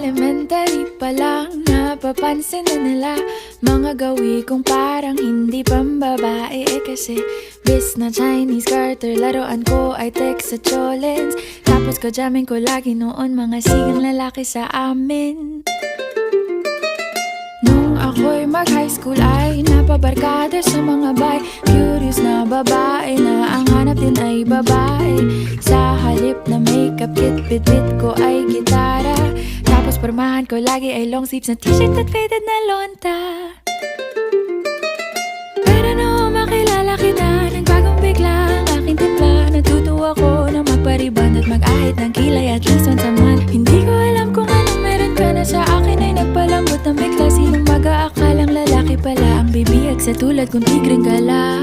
Elementary pa lang, napapansin na nila mga gawi kong parang hindi pambabae. Kasi bis na Chinese Carter, laruan ko ay text sa cholens. Tapos kajamin ko lagi noon mga sigang lalaki sa amin. Nung ako'y mag-high school ay napabarkada sa mga bay. Curious na babae na ang hanap din ay babae. Sa halip na makeup kit, bit-bit ko ay gitara. Tapos pormahan ko lagi ay long sleeves na t-shirt at faded na lonta. Pero noong makilala kita, nagbagong bigla ang aking timpla. Natutuwa ko na magpariban at mag-ahit ng kilay at least once a month. Hindi ko alam kung anong meron ka na sa akin ay nagpalambot ng bigla. Sinong mag-aakalang lalaki pala ang bibiyag sa tulad kong tigreng gala.